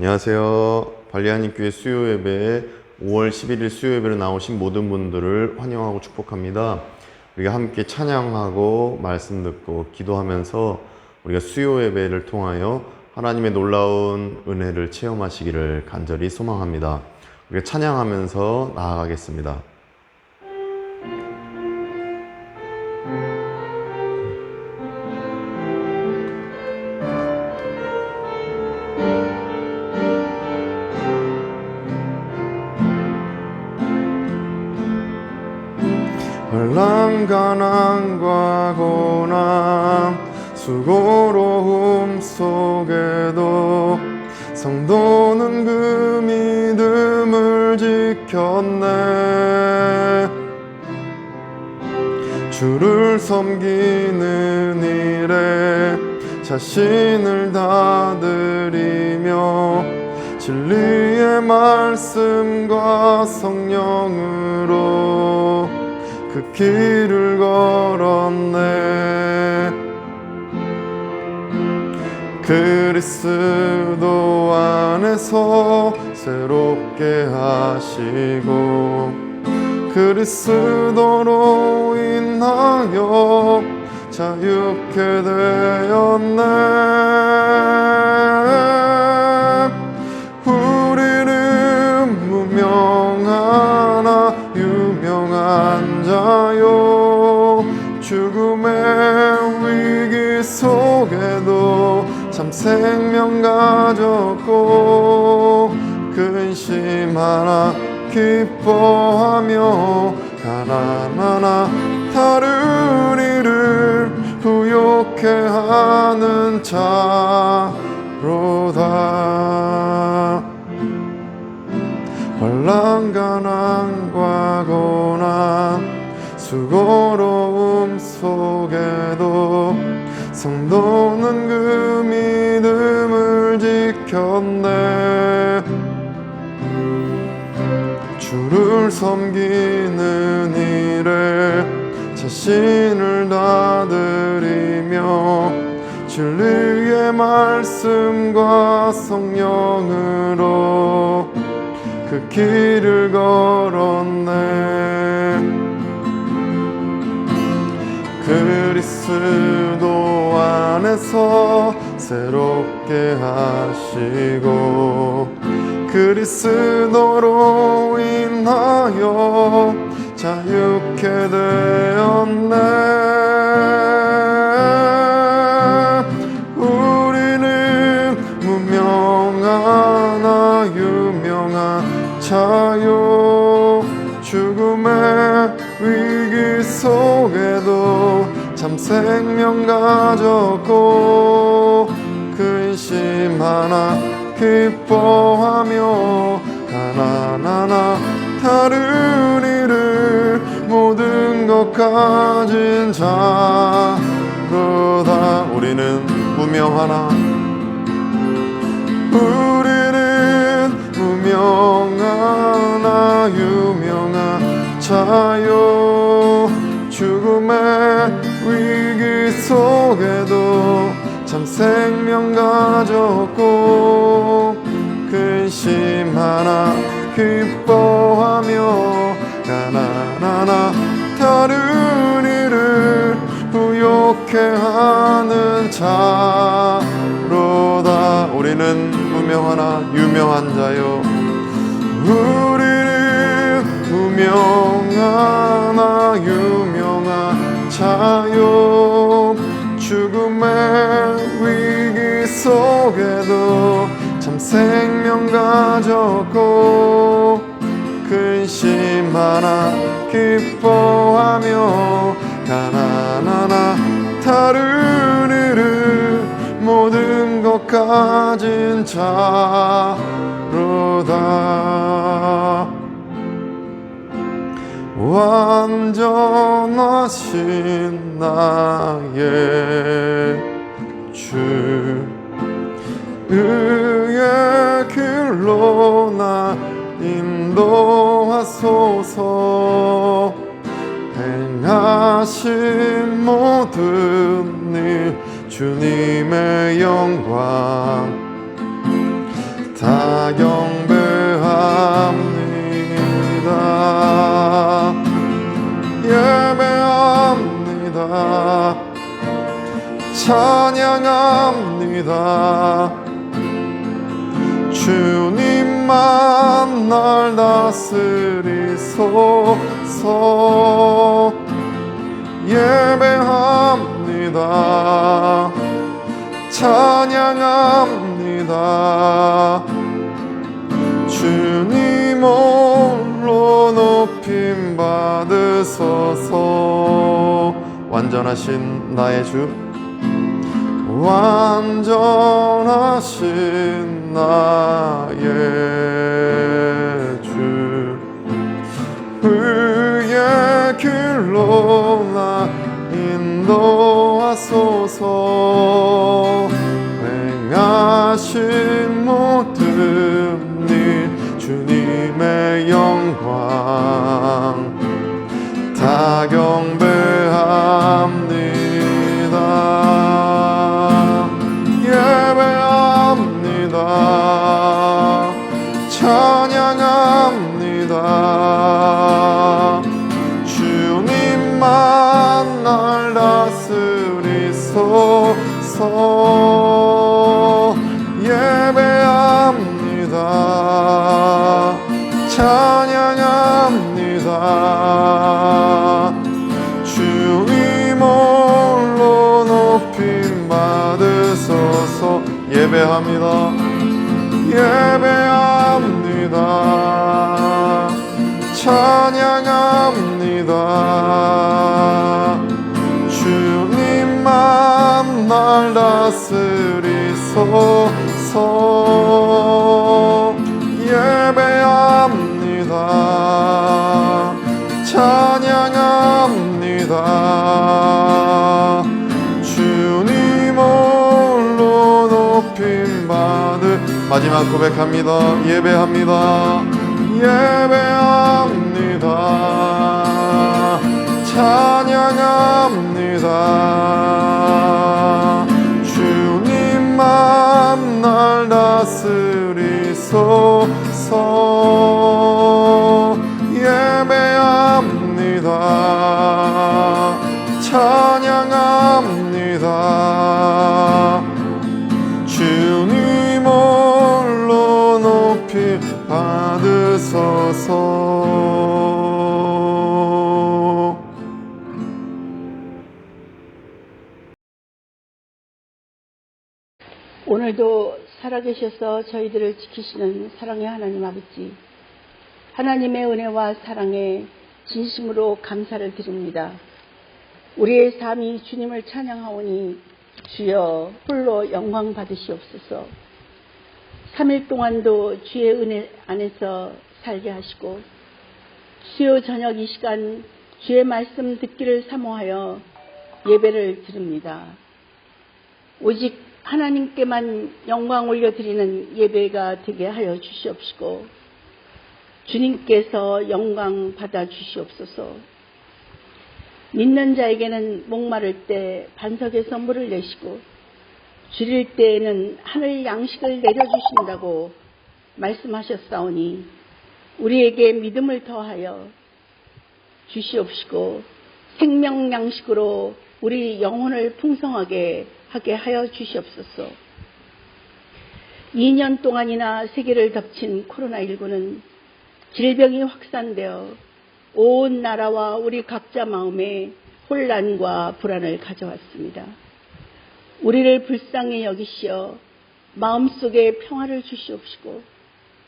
안녕하세요. 발리하님교회 수요예배에 5월 11일 수요예배로 나오신 모든 분들을 환영하고 축복합니다. 우리가 함께 찬양하고 말씀 듣고 기도하면서 우리가 수요예배를 통하여 하나님의 놀라운 은혜를 체험하시기를 간절히 소망합니다. 우리가 찬양하면서 나아가겠습니다. 가난과 고난 수고로움 속에도 성도는 그 믿음을 지켰네. 주를 섬기는 일에 자신을 다드리며 진리의 말씀과 성령으로 그 길을 걸었네. 그리스도 안에서 새롭게 하시고 그리스도로 인하여 자유케 되었네. 우리는 무명하나 유명한 자요, 죽음의 위기 속에도 참 생명 가졌고 근심하나 기뻐하며 가난하나 다른 이를 부욕해 하는 자로다. 환난 가난과 고난 수고로움 속에도 성도는 그 믿음을 지켰네. 주를 섬기는 일에 자신을 다드리며 진리의 말씀과 성령으로 그 길을 걸었네. 그리스도 안에서 새롭게 하시고 그리스도로 인하여 자유케 되었네. 우리는 무명하나 유명한 자요, 죽음의 위기 속에도 참 생명 가졌고 근심하나 기뻐하며 가난하나 다른 이를 모든 것 가진 자로다. 우리는 무명하나 무명하나 유명한 자요, 죽음의 위기 속에도 참 생명 가졌고 근심하나 기뻐하며 가난하나 다른 이를 부욕해 하는 자로다. 우리는 무명하나 유명한 자요, 우리는 무명하나 유명한 자요, 죽음의 위기 속에도 참 생명 가졌고 근심하나 기뻐하며 가난하나 다른 이를 모든 것 가진 자로다. 완전하신 나의 주, 의의 길로 나 인도하소서. 행하신 모든 일 주님의 영광 다 경배합니다. 예배합니다. 찬양합니다. 주님만 날 다스리소서. 예배합니다. 찬양합니다. 주님 홀로 높임 받으소서. 완전하신 나의 주, 완전하신 나의 주, 의의 길로 나 인도하소서. 행하신 모든 일 주님의 영광 다 경배합니다. 예배합니다. 찬양합니다. 주님만 날 다스리소서. 예배합니다. 찬양합니다. 주님 홀로 높임 받으소서. 예배합니다. 예배합니다. 찬양합니다. 주님만 날 다스리소서. 예배합니다. 찬양합니다. 주님 홀로 높임 받을. 마지막 고백합니다. 예배합니다. 예배합니다. 찬양합니다. 주님만 날 다스리소서. 예배합니다. 찬양합니다. 주님 홀로 높이 받으소서. 오늘도 살아계셔서 저희들을 지키시는 사랑의 하나님 아버지, 하나님의 은혜와 사랑에 진심으로 감사를 드립니다. 우리의 삶이 주님을 찬양하오니 주여 홀로 영광 받으시옵소서. 3일 동안도 주의 은혜 안에서 살게 하시고 수요 저녁 이 시간 주의 말씀 듣기를 사모하여 예배를 드립니다. 오직 하나님께만 영광 올려드리는 예배가 되게 하여 주시옵시고 주님께서 영광 받아 주시옵소서. 믿는 자에게는 목마를 때 반석에서 물을 내시고 줄일 때에는 하늘 양식을 내려주신다고 말씀하셨사오니 우리에게 믿음을 더하여 주시옵시고 생명 양식으로 우리 영혼을 풍성하게 하게 하여 주시옵소서. 2년 동안이나 세계를 덮친 코로나19는 질병이 확산되어 온 나라와 우리 각자 마음에 혼란과 불안을 가져왔습니다. 우리를 불쌍히 여기시어 마음속에 평화를 주시옵시고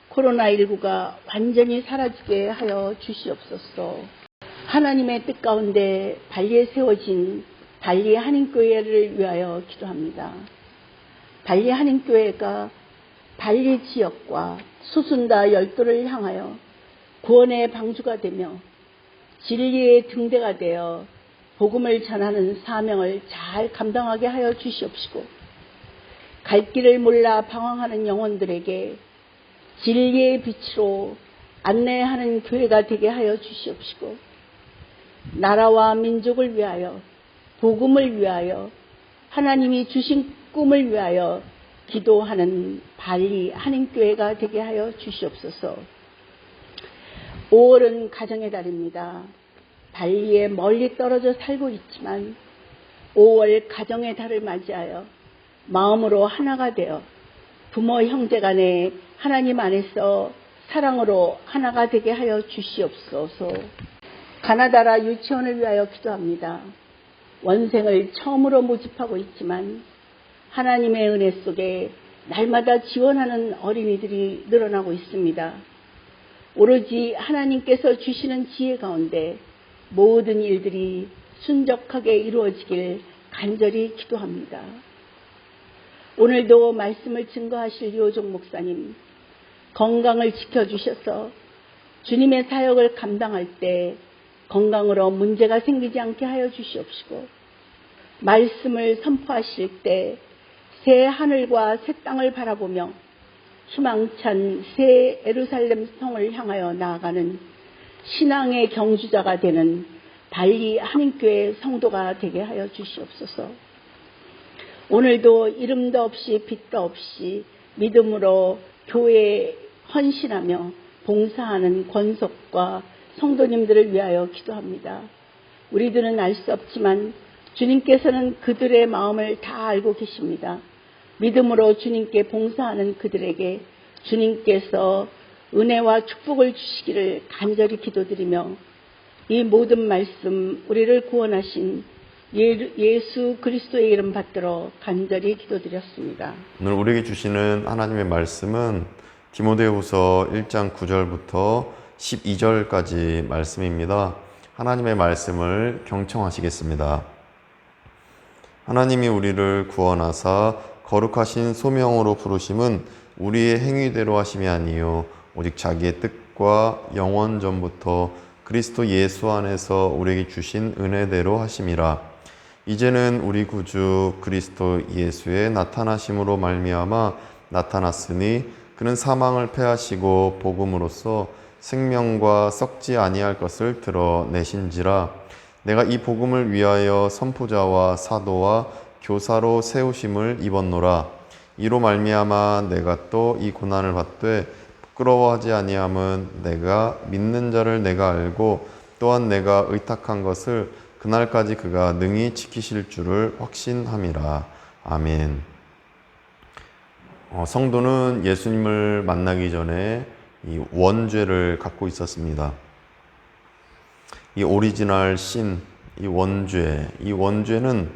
코로나19가 완전히 사라지게 하여 주시옵소서. 하나님의 뜻 가운데 발리에 세워진 발리 한인교회를 위하여 기도합니다. 발리 한인교회가 발리 지역과 수순다 열도를 향하여 구원의 방주가 되며 진리의 등대가 되어 복음을 전하는 사명을 잘 감당하게 하여 주시옵시고 갈 길을 몰라 방황하는 영혼들에게 진리의 빛으로 안내하는 교회가 되게 하여 주시옵시고 나라와 민족을 위하여 복음을 위하여 하나님이 주신 꿈을 위하여 기도하는 발리 한인교회가 되게 하여 주시옵소서. 5월은 가정의 달입니다. 발리에 멀리 떨어져 살고 있지만 5월 가정의 달을 맞이하여 마음으로 하나가 되어 부모 형제 간에 하나님 안에서 사랑으로 하나가 되게 하여 주시옵소서. 가나다라 유치원을 위하여 기도합니다. 원생을 처음으로 모집하고 있지만 하나님의 은혜 속에 날마다 지원하는 어린이들이 늘어나고 있습니다. 오로지 하나님께서 주시는 지혜 가운데 모든 일들이 순적하게 이루어지길 간절히 기도합니다. 오늘도 말씀을 증거하실 요종 목사님, 건강을 지켜주셔서 주님의 사역을 감당할 때 건강으로 문제가 생기지 않게 하여 주시옵시고, 말씀을 선포하실 때 새 하늘과 새 땅을 바라보며 희망찬 새 예루살렘 성을 향하여 나아가는 신앙의 경주자가 되는 발리 한인교회 성도가 되게 하여 주시옵소서. 오늘도 이름도 없이 빛도 없이 믿음으로 교회에 헌신하며 봉사하는 권속과 성도님들을 위하여 기도합니다. 우리들은 알 수 없지만 주님께서는 그들의 마음을 다 알고 계십니다. 믿음으로 주님께 봉사하는 그들에게 주님께서 은혜와 축복을 주시기를 간절히 기도드리며, 이 모든 말씀 우리를 구원하신 예수 그리스도의 이름 받들어 간절히 기도드렸습니다. 오늘 우리에게 주시는 하나님의 말씀은 디모데후서 1장 9절부터 12절까지 말씀입니다. 하나님의 말씀을 경청하시겠습니다. 하나님이 우리를 구원하사 거룩하신 소명으로 부르심은 우리의 행위대로 하심이 아니요 오직 자기의 뜻과 영원 전부터 그리스도 예수 안에서 우리에게 주신 은혜대로 하심이라. 이제는 우리 구주 그리스도 예수의 나타나심으로 말미암아 나타났으니 그는 사망을 패하시고 복음으로써 생명과 썩지 아니할 것을 드러내신지라. 내가 이 복음을 위하여 선포자와 사도와 교사로 세우심을 입었노라. 이로 말미암아 내가 또 이 고난을 받되 부끄러워하지 아니함은 내가 믿는 자를 내가 알고 또한 내가 의탁한 것을 그날까지 그가 능히 지키실 줄을 확신함이라. 아멘. 성도는 예수님을 만나기 전에 이 원죄를 갖고 있었습니다. 이 오리지널 신, 이 원죄는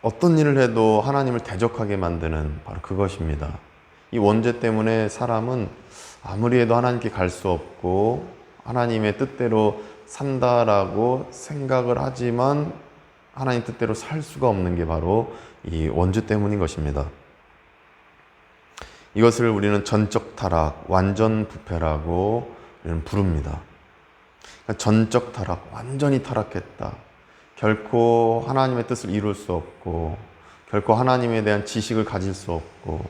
어떤 일을 해도 하나님을 대적하게 만드는 바로 그것입니다. 이 원죄 때문에 사람은 아무리 해도 하나님께 갈 수 없고 하나님의 뜻대로 산다라고 생각을 하지만 하나님 뜻대로 살 수가 없는 게 바로 이 원죄 때문인 것입니다. 이것을 우리는 전적 타락, 완전 부패라고 우리는 부릅니다. 그러니까 전적 타락, 완전히 타락했다. 결코 하나님의 뜻을 이룰 수 없고 결코 하나님에 대한 지식을 가질 수 없고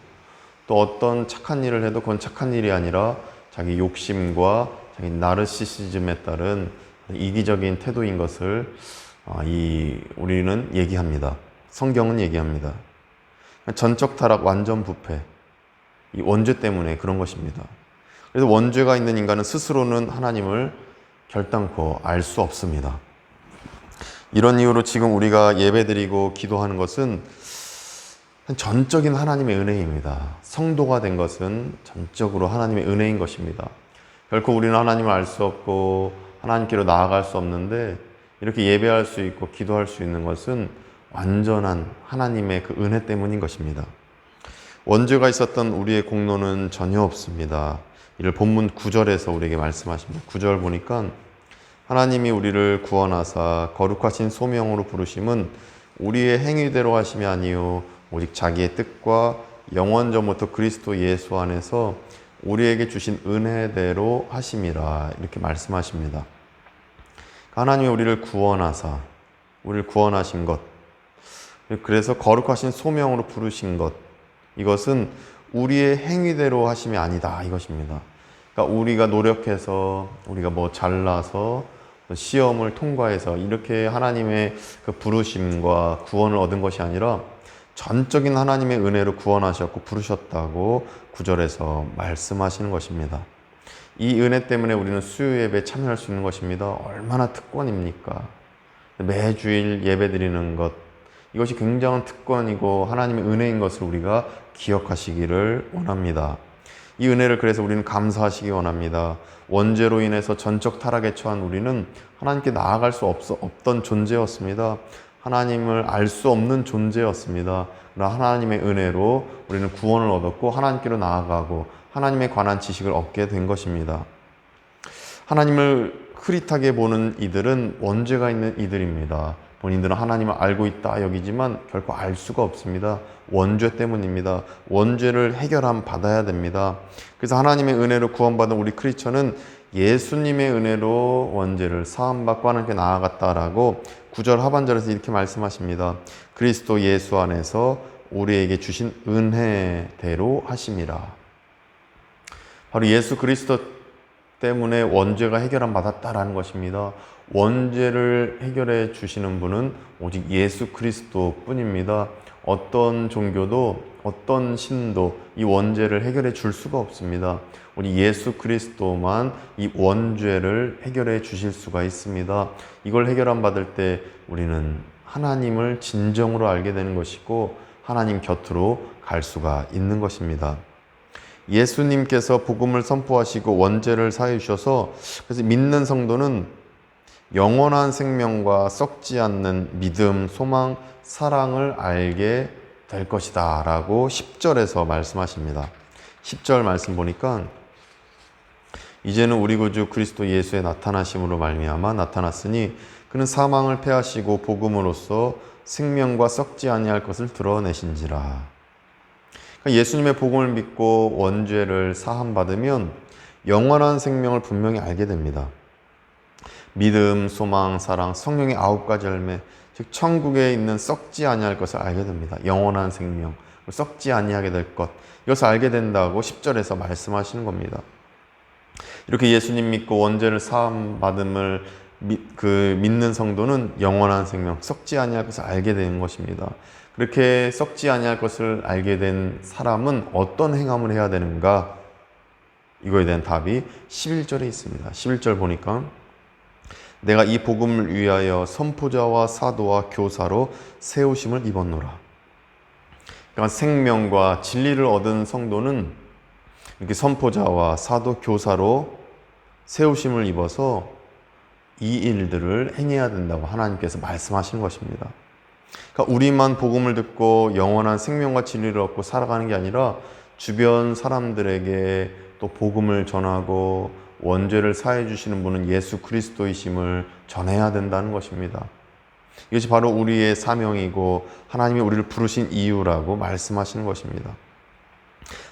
또 어떤 착한 일을 해도 그건 착한 일이 아니라 자기 욕심과 자기 나르시시즘에 따른 이기적인 태도인 것을 우리는 얘기합니다. 성경은 얘기합니다. 전적 타락, 완전 부패, 이 원죄 때문에 그런 것입니다. 그래서 원죄가 있는 인간은 스스로는 하나님을 결단코 알 수 없습니다. 이런 이유로 지금 우리가 예배드리고 기도하는 것은 전적인 하나님의 은혜입니다. 성도가 된 것은 전적으로 하나님의 은혜인 것입니다. 결코 우리는 하나님을 알 수 없고 하나님께로 나아갈 수 없는데 이렇게 예배할 수 있고 기도할 수 있는 것은 완전한 하나님의 그 은혜 때문인 것입니다. 원죄가 있었던 우리의 공로는 전혀 없습니다. 이를 본문 9절에서 우리에게 말씀하십니다. 9절 보니까 하나님이 우리를 구원하사 거룩하신 소명으로 부르심은 우리의 행위대로 하심이 아니요 오직 자기의 뜻과 영원 전부터 그리스도 예수 안에서 우리에게 주신 은혜대로 하심이라. 이렇게 말씀하십니다. 하나님이 우리를 구원하사 우리를 구원하신 것, 그래서 거룩하신 소명으로 부르신 것, 이것은 우리의 행위대로 하심이 아니다 이것입니다. 그러니까 우리가 노력해서 우리가 잘나서 시험을 통과해서 이렇게 하나님의 그 부르심과 구원을 얻은 것이 아니라 전적인 하나님의 은혜로 구원하셨고 부르셨다고 9절에서 말씀하시는 것입니다. 이 은혜 때문에 우리는 수요 예배에 참여할 수 있는 것입니다. 얼마나 특권입니까? 매주일 예배 드리는 것, 이것이 굉장한 특권이고 하나님의 은혜인 것을 우리가 기억하시기를 원합니다. 이 은혜를 그래서 우리는 감사하시기 원합니다. 원죄로 인해서 전적 타락에 처한 우리는 하나님께 나아갈 수 없던 존재였습니다. 하나님을 알 수 없는 존재였습니다. 그러나 하나님의 은혜로 우리는 구원을 얻었고 하나님께로 나아가고 하나님에 관한 지식을 얻게 된 것입니다. 하나님을 흐릿하게 보는 이들은 원죄가 있는 이들입니다. 본인들은 하나님을 알고 있다 여기지만 결코 알 수가 없습니다. 원죄 때문입니다. 원죄를 해결함 받아야 됩니다. 그래서 하나님의 은혜로 구원받은 우리 크리스천은 예수님의 은혜로 원죄를 사함받고 하나님께 나아갔다라고 9절 하반절에서 이렇게 말씀하십니다. 그리스도 예수 안에서 우리에게 주신 은혜대로 하심이라. 바로 예수 그리스도 때문에 원죄가 해결함 받았다라는 것입니다. 원죄를 해결해 주시는 분은 오직 예수 그리스도 뿐입니다. 어떤 종교도 어떤 신도 이 원죄를 해결해 줄 수가 없습니다. 오직 예수 그리스도만 이 원죄를 해결해 주실 수가 있습니다. 이걸 해결함 받을 때 우리는 하나님을 진정으로 알게 되는 것이고 하나님 곁으로 갈 수가 있는 것입니다. 예수님께서 복음을 선포하시고 원죄를 사해 주셔서 그래서 믿는 성도는 영원한 생명과 썩지 않는 믿음, 소망, 사랑을 알게 될 것이다 라고 10절에서 말씀하십니다. 10절 말씀 보니까 이제는 우리 구주 그리스도 예수의 나타나심으로 말미암아 나타났으니 그는 사망을 패하시고 복음으로써 생명과 썩지 아니할 것을 드러내신지라. 예수님의 복음을 믿고 원죄를 사함받으면 영원한 생명을 분명히 알게 됩니다. 믿음, 소망, 사랑, 성령의 9가지 열매, 즉 천국에 있는 썩지 아니할 것을 알게 됩니다. 영원한 생명, 썩지 아니하게 될 것, 이것을 알게 된다고 10절에서 말씀하시는 겁니다. 이렇게 예수님 믿고 원죄를 사함받음을 믿는 성도는 영원한 생명, 썩지 아니할 것을 알게 되는 것입니다. 그렇게 썩지 아니할 것을 알게 된 사람은 어떤 행함을 해야 되는가? 이거에 대한 답이 11절에 있습니다. 11절 보니까 내가 이 복음을 위하여 선포자와 사도와 교사로 세우심을 입었노라. 그러니까 생명과 진리를 얻은 성도는 이렇게 선포자와 사도, 교사로 세우심을 입어서 이 일들을 행해야 된다고 하나님께서 말씀하시는 것입니다. 그러니까 우리만 복음을 듣고 영원한 생명과 진리를 얻고 살아가는 게 아니라 주변 사람들에게 또 복음을 전하고 원죄를 사해 주시는 분은 예수 그리스도이심을 전해야 된다는 것입니다. 이것이 바로 우리의 사명이고 하나님이 우리를 부르신 이유라고 말씀하시는 것입니다.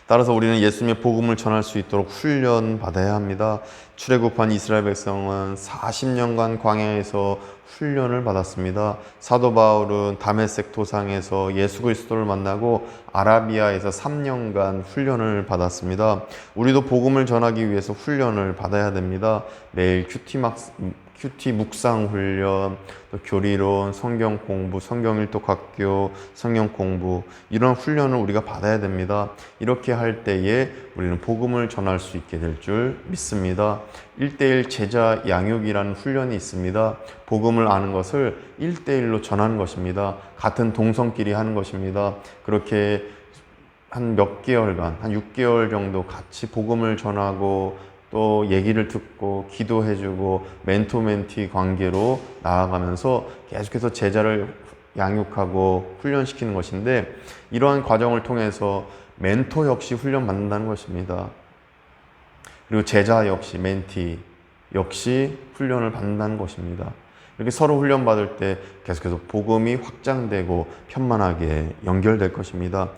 따라서 우리는 예수님의 복음을 전할 수 있도록 훈련받아야 합니다. 출애굽한 이스라엘 백성은 40년간 광야에서 훈련을 받았습니다. 사도 바울은 다메섹 도상에서 예수 그리스도를 만나고 아라비아에서 3년간 훈련을 받았습니다. 우리도 복음을 전하기 위해서 훈련을 받아야 됩니다. 매일 큐티 묵상 훈련, 또 교리론, 성경 공부, 성경 일독 학교, 성경 공부, 이런 훈련을 우리가 받아야 됩니다. 이렇게 할 때에 우리는 복음을 전할 수 있게 될 줄 믿습니다. 1:1 제자 양육이라는 훈련이 있습니다. 복음을 아는 것을 1:1로 전하는 것입니다. 같은 동성끼리 하는 것입니다. 그렇게 한 몇 개월간, 한 6개월 정도 같이 복음을 전하고 또 얘기를 듣고 기도해주고 멘토-멘티 관계로 나아가면서 계속해서 제자를 양육하고 훈련시키는 것인데, 이러한 과정을 통해서 멘토 역시 훈련받는다는 것입니다. 그리고 제자 역시, 멘티 역시 훈련을 받는다는 것입니다. 이렇게 서로 훈련받을 때 계속해서 복음이 확장되고 편만하게 연결될 것입니다.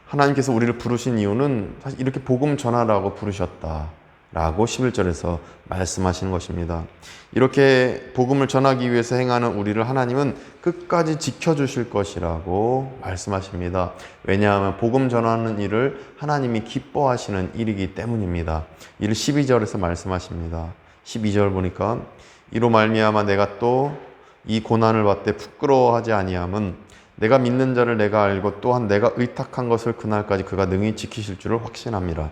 하나님께서 우리를 부르신 이유는 사실 이렇게 복음 전하라고 부르셨다 라고 11절에서 말씀하시는 것입니다. 이렇게 복음을 전하기 위해서 행하는 우리를 하나님은 끝까지 지켜주실 것이라고 말씀하십니다. 왜냐하면 복음 전하는 일을 하나님이 기뻐하시는 일이기 때문입니다. 이를 12절에서 말씀하십니다. 12절 보니까 이로 말미암아 내가 또 이 고난을 받되 부끄러워하지 아니함은 내가 믿는 자를 내가 알고 또한 내가 의탁한 것을 그날까지 그가 능히 지키실 줄을 확신합니다.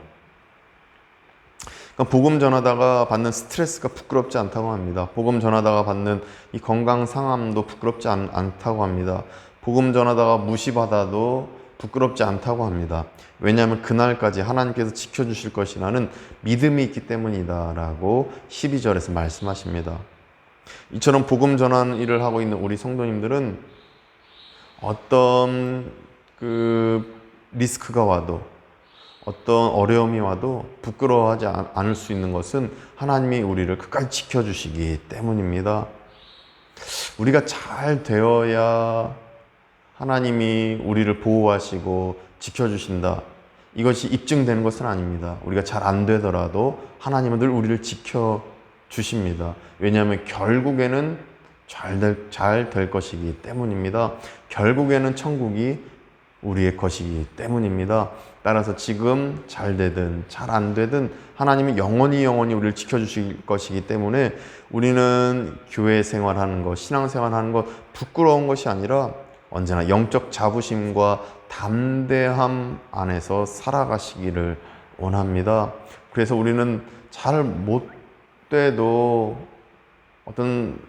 그러니까 복음 전하다가 받는 스트레스가 부끄럽지 않다고 합니다. 복음 전하다가 받는 이 건강 상함도 부끄럽지 않다고 합니다. 복음 전하다가 무시받아도 부끄럽지 않다고 합니다. 왜냐하면 그날까지 하나님께서 지켜주실 것이라는 믿음이 있기 때문이다 라고 12절에서 말씀하십니다. 이처럼 복음 전하는 일을 하고 있는 우리 성도님들은 어떤 리스크가 와도 어떤 어려움이 와도 부끄러워하지 않을 수 있는 것은 하나님이 우리를 끝까지 지켜주시기 때문입니다. 우리가 잘 되어야 하나님이 우리를 보호하시고 지켜주신다. 이것이 입증되는 것은 아닙니다. 우리가 잘 안 되더라도 하나님은 늘 우리를 지켜주십니다. 왜냐하면 결국에는 잘 될 것이기 때문입니다. 결국에는 천국이 우리의 것이기 때문입니다. 따라서 지금 잘 되든 잘 안 되든 하나님은 영원히 우리를 지켜주실 것이기 때문에 우리는 교회 생활하는 것, 신앙 생활하는 것 부끄러운 것이 아니라 언제나 영적 자부심과 담대함 안에서 살아가시기를 원합니다. 그래서 우리는 잘 못 돼도 어떤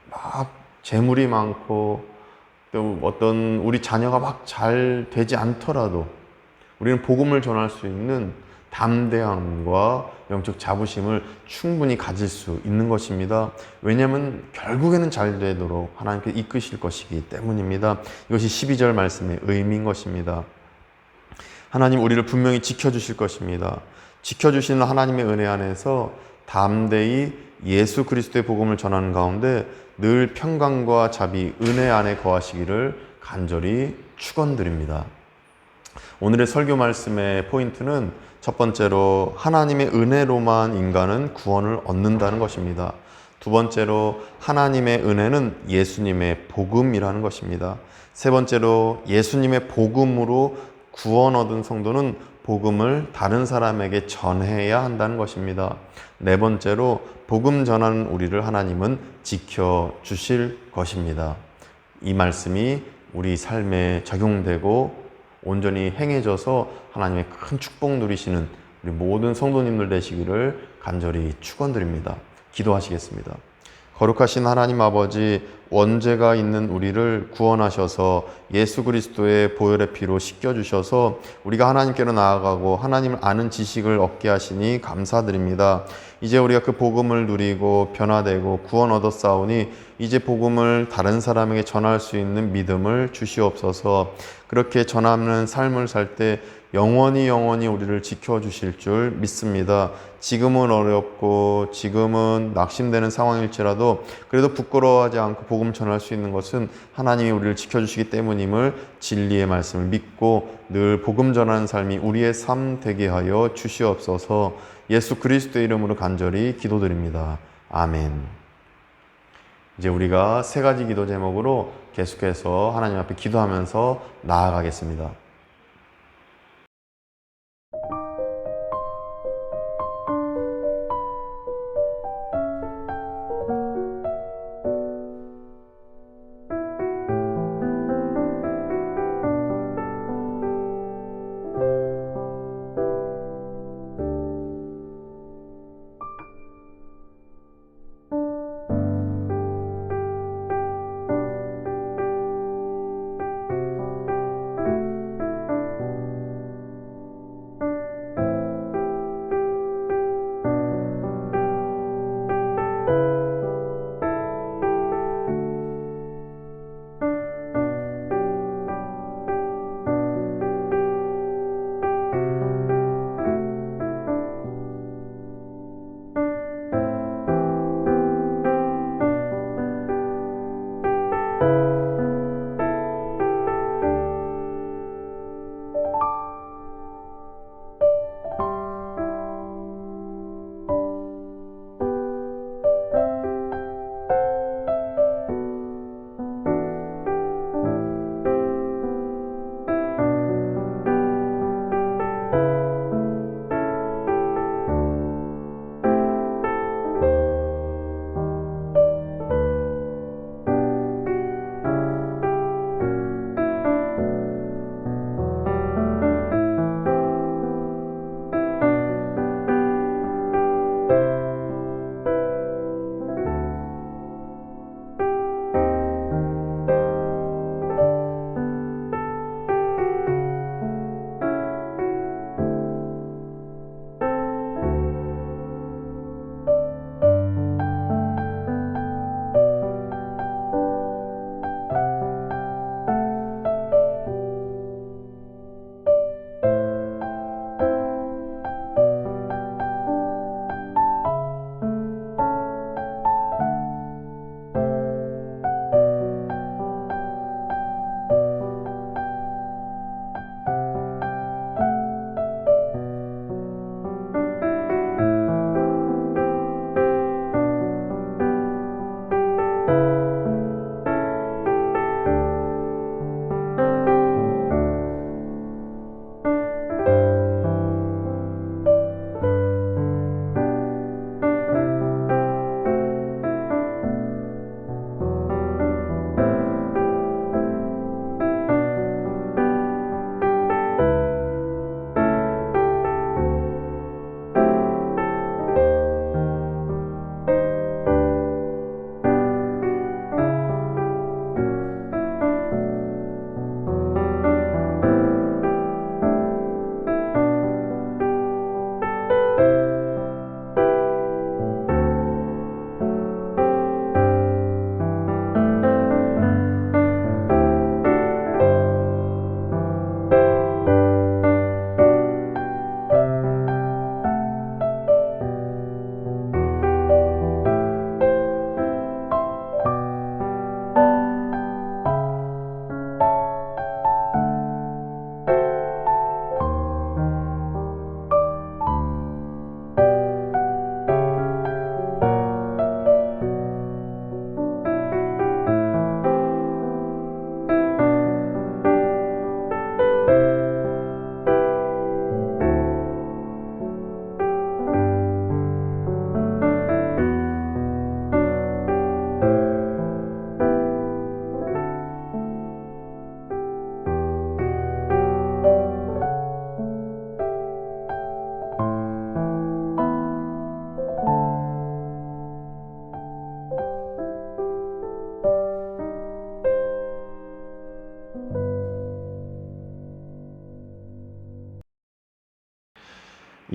막 재물이 많고 또 어떤 우리 자녀가 막 잘 되지 않더라도 우리는 복음을 전할 수 있는 담대함과 영적 자부심을 충분히 가질 수 있는 것입니다. 왜냐하면 결국에는 잘 되도록 하나님께 이끄실 것이기 때문입니다. 이것이 12절 말씀의 의미인 것입니다. 하나님 우리를 분명히 지켜주실 것입니다. 지켜주시는 하나님의 은혜 안에서 담대히 예수 그리스도의 복음을 전하는 가운데 늘 평강과 자비, 은혜 안에 거하시기를 간절히 축원드립니다. 오늘의 설교 말씀의 포인트는 첫 번째로 하나님의 은혜로만 인간은 구원을 얻는다는 것입니다. 두 번째로 하나님의 은혜는 예수님의 복음이라는 것입니다. 세 번째로 예수님의 복음으로 구원 얻은 성도는 복음을 다른 사람에게 전해야 한다는 것입니다. 네 번째로 복음 전하는 우리를 하나님은 지켜주실 것입니다. 이 말씀이 우리 삶에 적용되고 온전히 행해져서 하나님의 큰 축복 누리시는 우리 모든 성도님들 되시기를 간절히 축원드립니다. 기도하시겠습니다. 거룩하신 하나님 아버지, 원죄가 있는 우리를 구원하셔서 예수 그리스도의 보혈의 피로 씻겨주셔서 우리가 하나님께로 나아가고 하나님을 아는 지식을 얻게 하시니 감사드립니다. 이제 우리가 그 복음을 누리고 변화되고 구원 얻었사오니 이제 복음을 다른 사람에게 전할 수 있는 믿음을 주시옵소서. 그렇게 전하는 삶을 살 때 영원히 우리를 지켜주실 줄 믿습니다. 지금은 어렵고 지금은 낙심되는 상황일지라도 그래도 부끄러워하지 않고 복음 전할 수 있는 것은 하나님이 우리를 지켜주시기 때문임을 진리의 말씀을 믿고 늘 복음 전하는 삶이 우리의 삶 되게 하여 주시옵소서. 예수 그리스도의 이름으로 간절히 기도드립니다. 아멘. 이제 우리가 세 가지 기도 제목으로 계속해서 하나님 앞에 기도하면서 나아가겠습니다.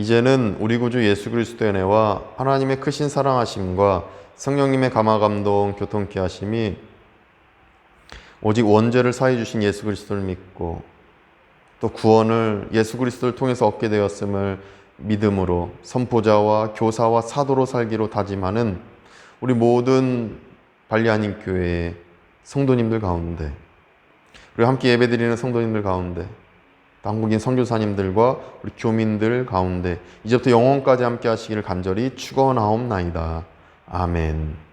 이제는 우리 구주 예수 그리스도의 은혜와 하나님의 크신 사랑하심과 성령님의 감화감동 교통케 하심이 오직 원죄를 사해 주신 예수 그리스도를 믿고 또 구원을 예수 그리스도를 통해서 얻게 되었음을 믿음으로 선포자와 교사와 사도로 살기로 다짐하는 우리 모든 발리안인 교회의 성도님들 가운데, 그리고 함께 예배드리는 성도님들 가운데, 한국인 선교사님들과 우리 교민들 가운데 이제부터 영원까지 함께 하시기를 간절히 축원하옵나이다. 아멘.